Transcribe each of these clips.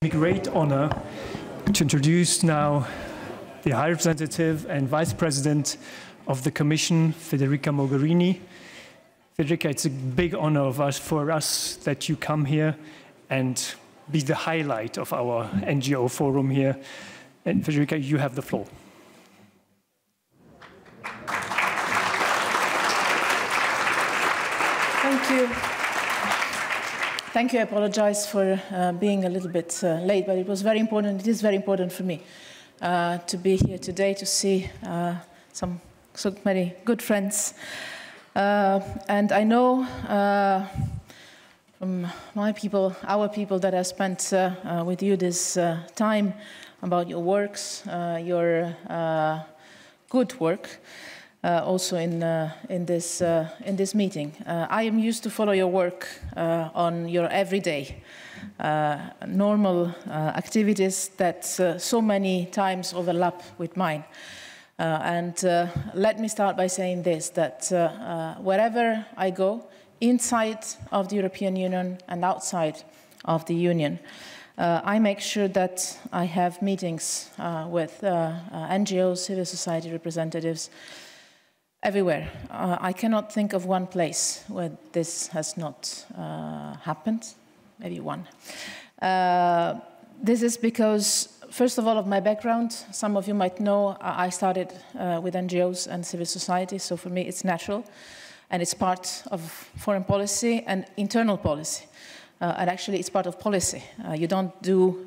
A great honor to introduce now the High Representative and Vice President of the Commission, Federica Mogherini. Federica, it's a big honor for us that you come here and be the highlight of our NGO forum here. And Federica, you have the floor. Thank you. Thank you. I apologize for being a little bit late, but it was very important. It is very important for me to be here today to see so many good friends. And I know from my people, our people that I spent with you this time about your works, your good work. Also in this meeting. I am used to follow your work on your everyday, normal activities that so many times overlap with mine. And let me start by saying this, that wherever I go, inside of the European Union and outside of the Union, I make sure that I have meetings with NGOs, civil society representatives, everywhere. I cannot think of one place where this has not happened, maybe one. This is because, first of all, of my background. Some of you might know I started with NGOs and civil society, so for me it's natural, and it's part of foreign policy and internal policy. And actually it's part of policy. You don't do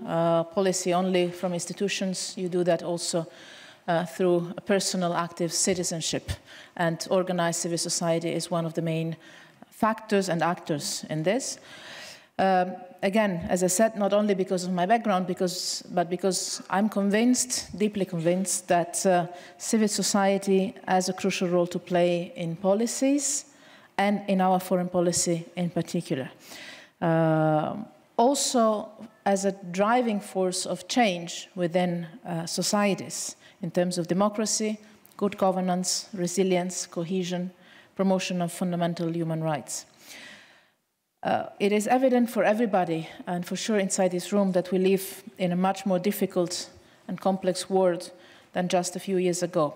policy only from institutions, you do that also through a personal active citizenship, and organized civil society is one of the main factors and actors in this. Again, as I said, not only because of my background, but because I'm convinced, deeply convinced, that civil society has a crucial role to play in policies and in our foreign policy in particular. Also as a driving force of change within societies, in terms of democracy, good governance, resilience, cohesion, promotion of fundamental human rights. It is evident for everybody, and for sure inside this room, that we live in a much more difficult and complex world than just a few years ago.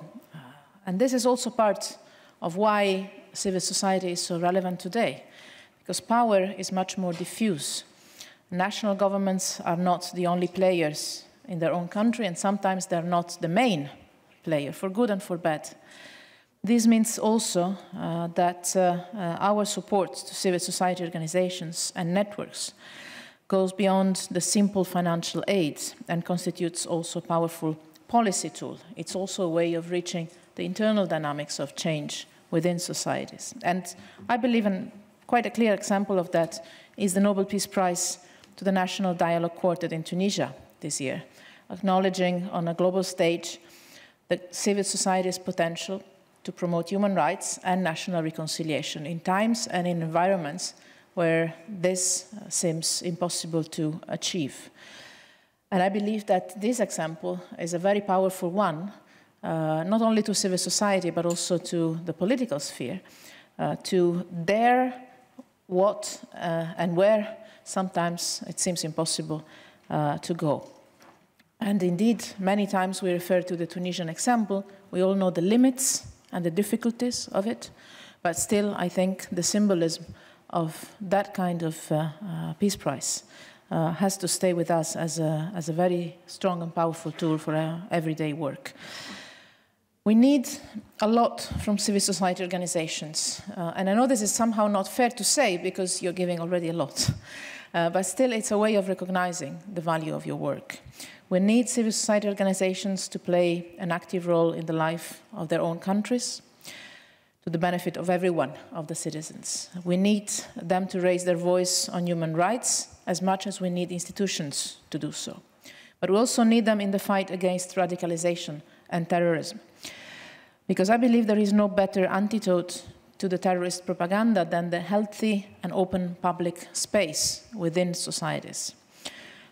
And this is also part of why civil society is so relevant today, because power is much more diffuse. National governments are not the only players in their own country, and sometimes they're not the main player, for good and for bad. This means also that our support to civil society organizations and networks goes beyond the simple financial aid and constitutes also a powerful policy tool. It's also a way of reaching the internal dynamics of change within societies. And I believe quite a clear example of that is the Nobel Peace Prize to the National Dialogue Quartet in Tunisia this year, acknowledging on a global stage the civil society's potential to promote human rights and national reconciliation in times and in environments where this seems impossible to achieve. And I believe that this example is a very powerful one, not only to civil society, but also to the political sphere, to dare what and where sometimes it seems impossible to go. And indeed, many times we refer to the Tunisian example. We all know the limits and the difficulties of it, but still I think the symbolism of that kind of peace prize has to stay with us as a very strong and powerful tool for our everyday work. We need a lot from civil society organizations, and I know this is somehow not fair to say because you're giving already a lot, but still it's a way of recognizing the value of your work. We need civil society organizations to play an active role in the life of their own countries, to the benefit of everyone, of the citizens. We need them to raise their voice on human rights as much as we need institutions to do so. But we also need them in the fight against radicalization and terrorism. Because I believe there is no better antidote to the terrorist propaganda than the healthy and open public space within societies.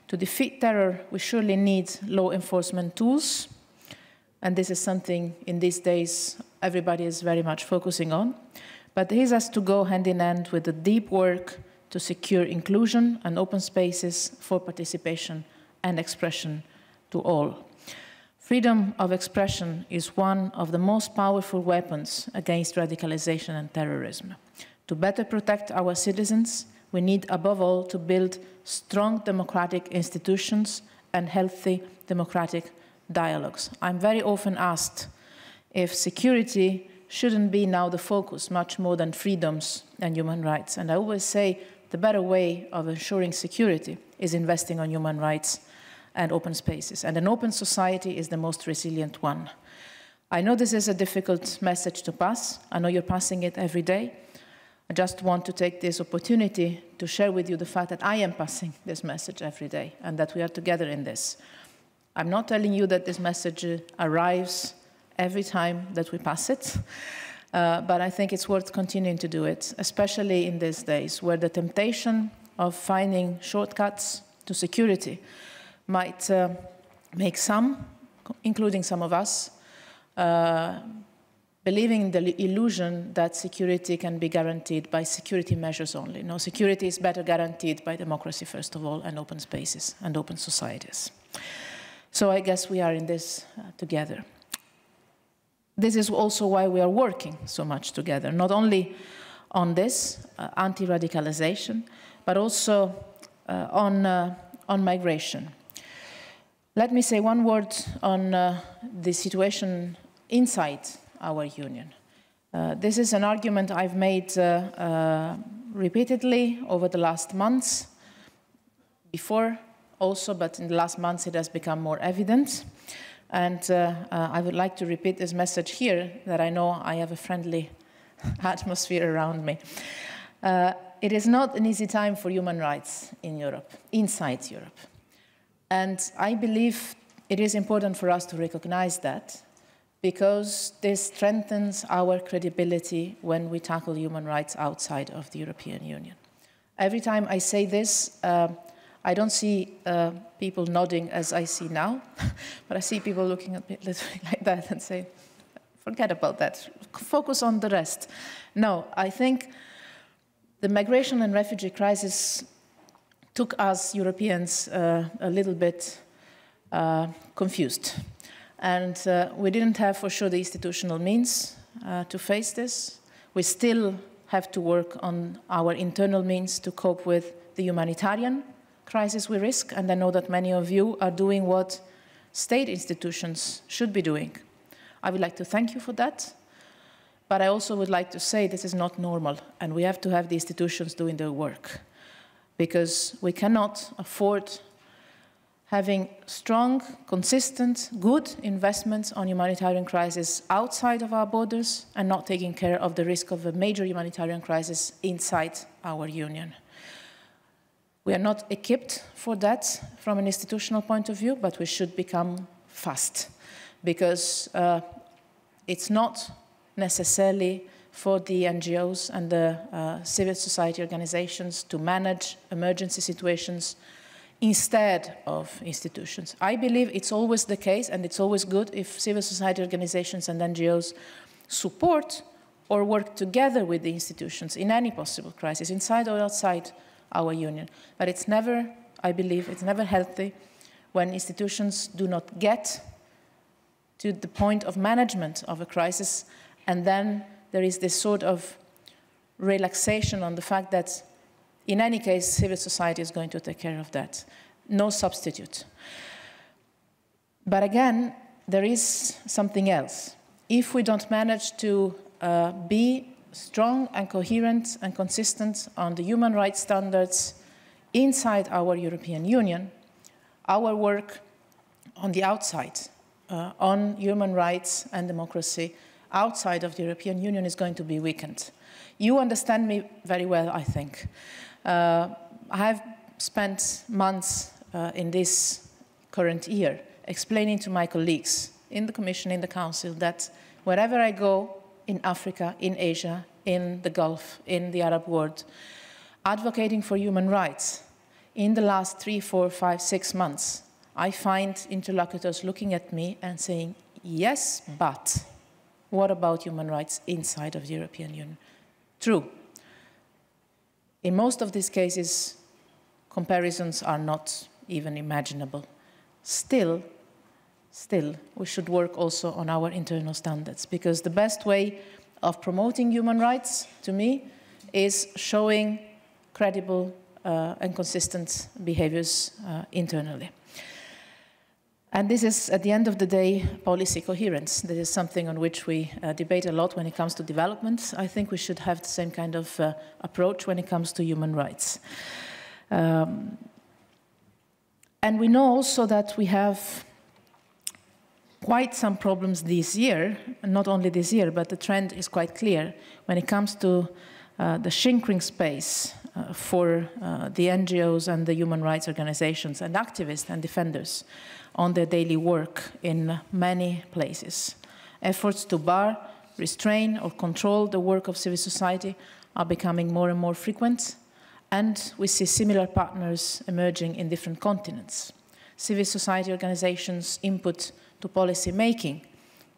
To defeat terror, we surely need law enforcement tools, and this is something in these days everybody is very much focusing on. But this has to go hand in hand with the deep work to secure inclusion and open spaces for participation and expression to all. Freedom of expression is one of the most powerful weapons against radicalization and terrorism. To better protect our citizens, we need above all to build strong democratic institutions and healthy democratic dialogues. I'm very often asked if security shouldn't be now the focus much more than freedoms and human rights. And I always say the better way of ensuring security is investing on human rights and open spaces. And an open society is the most resilient one. I know this is a difficult message to pass. I know you're passing it every day. I just want to take this opportunity to share with you the fact that I am passing this message every day and that we are together in this. I'm not telling you that this message arrives every time that we pass it, but I think it's worth continuing to do it, especially in these days where the temptation of finding shortcuts to security might make some, including some of us, believing in the illusion that security can be guaranteed by security measures only. No, security is better guaranteed by democracy, first of all, and open spaces and open societies. So I guess we are in this together. This is also why we are working so much together, not only on this, anti-radicalization, but also on migration. Let me say one word on the situation inside our union. This is an argument I've made repeatedly over the last months, before also, but in the last months it has become more evident. And I would like to repeat this message here, that I know I have a friendly atmosphere around me. It is not an easy time for human rights in Europe, inside Europe. And I believe it is important for us to recognize that, because this strengthens our credibility when we tackle human rights outside of the European Union. Every time I say this, I don't see people nodding as I see now, but I see people looking at me literally like that and say, forget about that, focus on the rest. No, I think the migration and refugee crisis took us Europeans a little bit confused. And we didn't have, for sure, the institutional means to face this. We still have to work on our internal means to cope with the humanitarian crisis we risk. And I know that many of you are doing what state institutions should be doing. I would like to thank you for that. But I also would like to say this is not normal, and we have to have the institutions doing their work, because we cannot afford having strong, consistent, good investments on humanitarian crisis outside of our borders and not taking care of the risk of a major humanitarian crisis inside our union. We are not equipped for that from an institutional point of view, but we should become fast, because it's not necessarily for the NGOs and the civil society organizations to manage emergency situations instead of institutions. I believe it's always the case, and it's always good if civil society organizations and NGOs support or work together with the institutions in any possible crisis, inside or outside our union. But it's never, I believe, it's never healthy when institutions do not get to the point of management of a crisis, and then there is this sort of relaxation on the fact that in any case, civil society is going to take care of that. No substitute. But again, there is something else. If we don't manage to be strong and coherent and consistent on the human rights standards inside our European Union, our work on the outside, on human rights and democracy outside of the European Union is going to be weakened. You understand me very well, I think. I have spent months in this current year explaining to my colleagues in the Commission, in the Council, that wherever I go in Africa, in Asia, in the Gulf, in the Arab world, advocating for human rights, in the last 3, 4, 5, 6 months, I find interlocutors looking at me and saying, yes, but what about human rights inside of the European Union? True. In most of these cases, comparisons are not even imaginable. Still, we should work also on our internal standards, because the best way of promoting human rights, to me, is showing credible and consistent behaviors internally. And this is, at the end of the day, policy coherence. This is something on which we debate a lot when it comes to development. I think we should have the same kind of approach when it comes to human rights. And we know also that we have quite some problems this year, and not only this year, but the trend is quite clear when it comes to the shrinking space for the NGOs and the human rights organizations and activists and defenders on their daily work in many places. Efforts to bar, restrain, or control the work of civil society are becoming more and more frequent, and we see similar partners emerging in different continents. Civil society organizations' input to policy making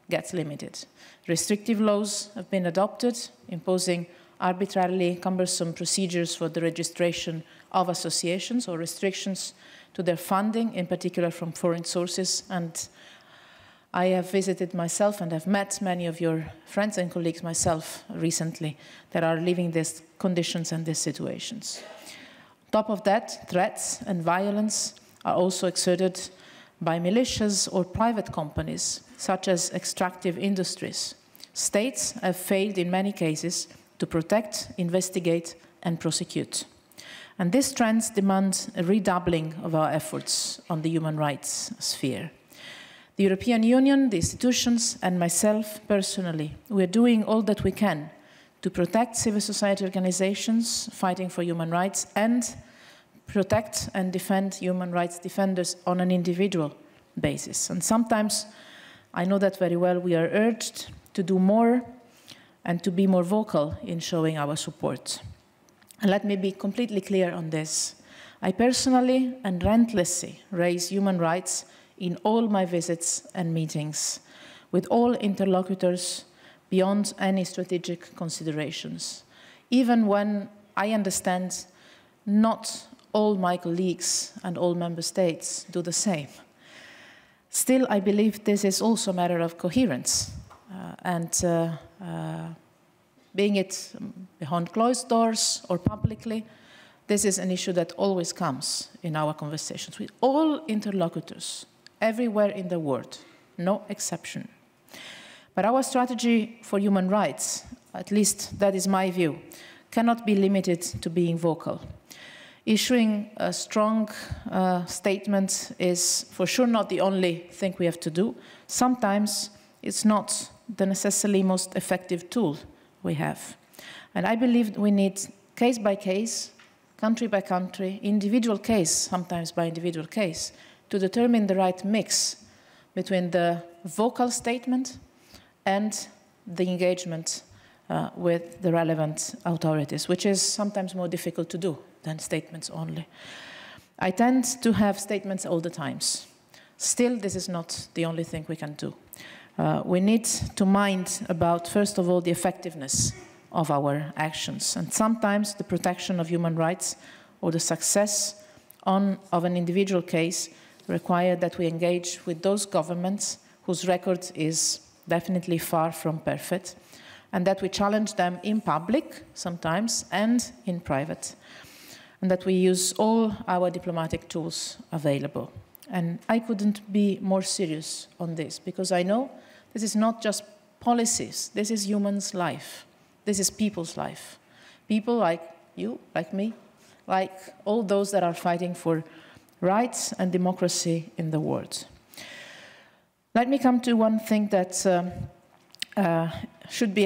gets limited. Restrictive laws have been adopted, imposing arbitrarily cumbersome procedures for the registration of associations or restrictions to their funding, in particular from foreign sources. And I have visited myself and have met many of your friends and colleagues myself recently that are living these conditions and these situations. On top of that, threats and violence are also exerted by militias or private companies, such as extractive industries. States have failed in many cases to protect, investigate, and prosecute. And these trends demand a redoubling of our efforts on the human rights sphere. The European Union, the institutions, and myself personally, we are doing all that we can to protect civil society organizations fighting for human rights and protect and defend human rights defenders on an individual basis. And sometimes, I know that very well, we are urged to do more and to be more vocal in showing our support. And let me be completely clear on this. I personally and relentlessly raise human rights in all my visits and meetings with all interlocutors beyond any strategic considerations, even when I understand not all my colleagues and all member states do the same. Still, I believe this is also a matter of coherence, being it behind closed doors or publicly, this is an issue that always comes in our conversations with all interlocutors, everywhere in the world, no exception. But our strategy for human rights, at least that is my view, cannot be limited to being vocal. Issuing a strong statement is for sure not the only thing we have to do. Sometimes it's not the necessarily most effective tool we have. And I believe we need case by case, country by country, individual case, sometimes by individual case, to determine the right mix between the vocal statement and the engagement with the relevant authorities, which is sometimes more difficult to do than statements only. I tend to have statements all the times. Still, this is not the only thing we can do. We need to mind about, first of all, the effectiveness of our actions. And sometimes the protection of human rights or the success of an individual case require that we engage with those governments whose record is definitely far from perfect, and that we challenge them in public sometimes and in private, and that we use all our diplomatic tools available. And I couldn't be more serious on this, because I know this is not just policies, this is humans' life, this is people's life. People like you, like me, like all those that are fighting for rights and democracy in the world. Let me come to one thing that should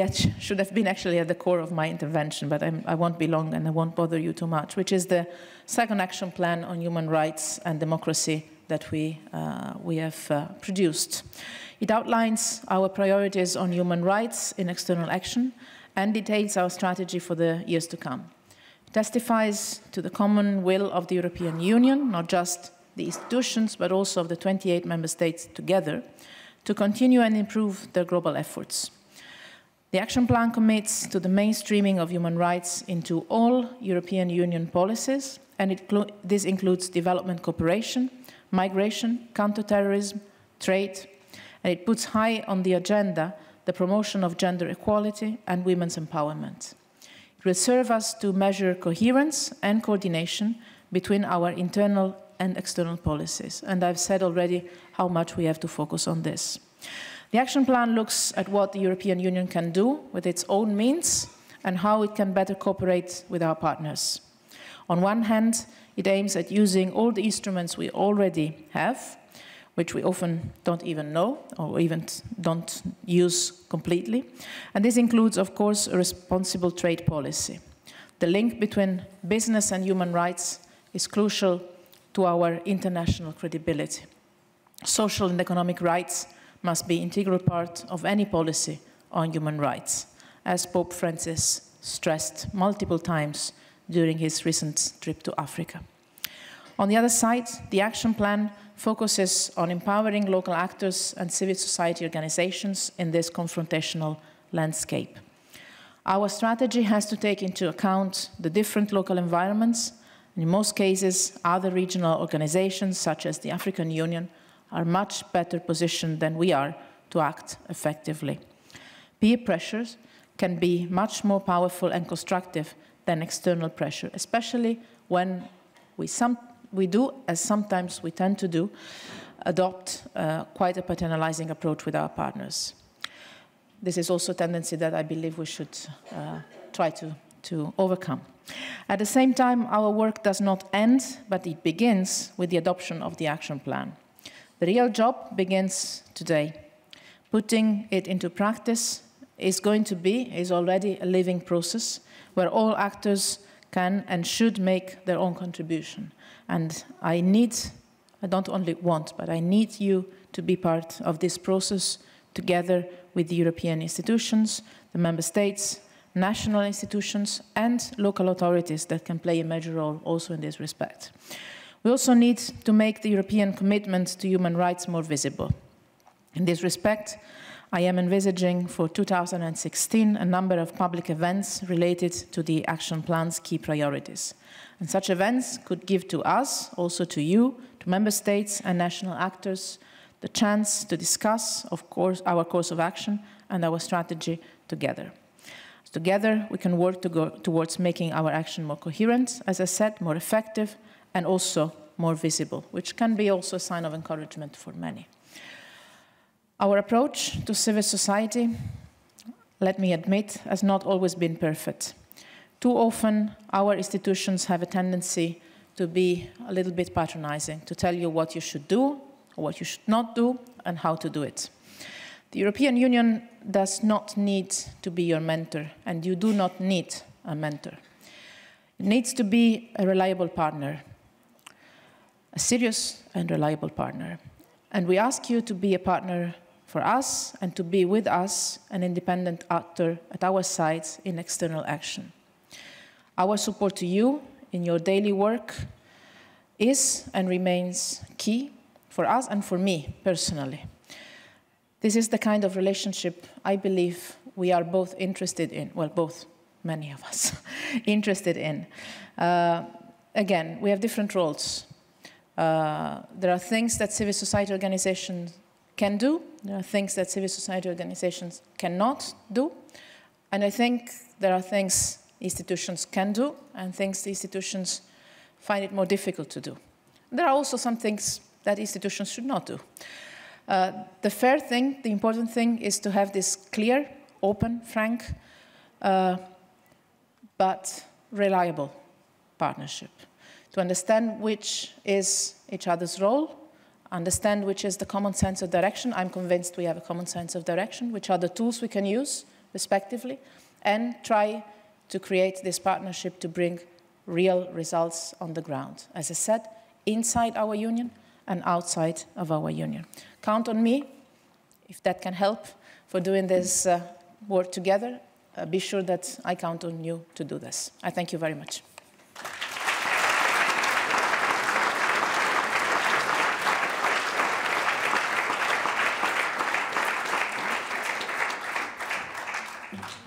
have been actually at the core of my intervention, but I won't be long and I won't bother you too much, which is the second action plan on human rights and democracy that we have produced. It outlines our priorities on human rights in external action and details our strategy for the years to come. It testifies to the common will of the European Union, not just the institutions, but also of the 28 member states together, to continue and improve their global efforts. The action plan commits to the mainstreaming of human rights into all European Union policies and this includes development cooperation, migration, counterterrorism, trade, and it puts high on the agenda the promotion of gender equality and women's empowerment. It will serve us to measure coherence and coordination between our internal and external policies, and I've said already how much we have to focus on this. The action plan looks at what the European Union can do with its own means and how it can better cooperate with our partners. On one hand, it aims at using all the instruments we already have, which we often don't even know or even don't use completely. And this includes, of course, a responsible trade policy. The link between business and human rights is crucial to our international credibility. Social and economic rights must be an integral part of any policy on human rights, as Pope Francis stressed multiple times during his recent trip to Africa. On the other side, the action plan focuses on empowering local actors and civil society organizations in this confrontational landscape. Our strategy has to take into account the different local environments, and in most cases, other regional organizations, such as the African Union, are much better positioned than we are to act effectively. Peer pressures can be much more powerful and constructive than external pressure, especially when we do, as sometimes we tend to do, adopt quite a paternalizing approach with our partners. This is also a tendency that I believe we should try to overcome. At the same time, our work does not end, but it begins with the adoption of the action plan. The real job begins today. Putting it into practice is already a living process where all actors can and should make their own contribution. And I don't only want, but I need you to be part of this process together with the European institutions, the member states, national institutions, and local authorities that can play a major role also in this respect. We also need to make the European commitment to human rights more visible. In this respect, I am envisaging for 2016 a number of public events related to the action plan's key priorities. And such events could give to us, also to you, to member states and national actors, the chance to discuss, of course, our course of action and our strategy together. Together, we can work towards making our action more coherent, as I said, more effective, and also more visible, which can be also a sign of encouragement for many. Our approach to civil society, let me admit, has not always been perfect. Too often, our institutions have a tendency to be a little bit patronizing, to tell you what you should do, or what you should not do, and how to do it. The European Union does not need to be your mentor, and you do not need a mentor. It needs to be a reliable partner, a serious and reliable partner. And we ask you to be a partner for us and to be with us, an independent actor at our side in external action. Our support to you in your daily work is and remains key for us and for me personally. This is the kind of relationship I believe we are both interested in, well, both, many of us, interested in. Again, we have different roles. There are things that civil society organizations can do. There are things that civil society organizations cannot do. And I think there are things institutions can do and things the institutions find it more difficult to do. There are also some things that institutions should not do. The fair thing, the important thing, is to have this clear, open, frank, but reliable partnership. To understand which is each other's role, understand which is the common sense of direction. I'm convinced we have a common sense of direction, which are the tools we can use, respectively, and try to create this partnership to bring real results on the ground. As I said, inside our union and outside of our union. Count on me, if that can help, for doing this work together. Be sure that I count on you to do this. I thank you very much. Thank you.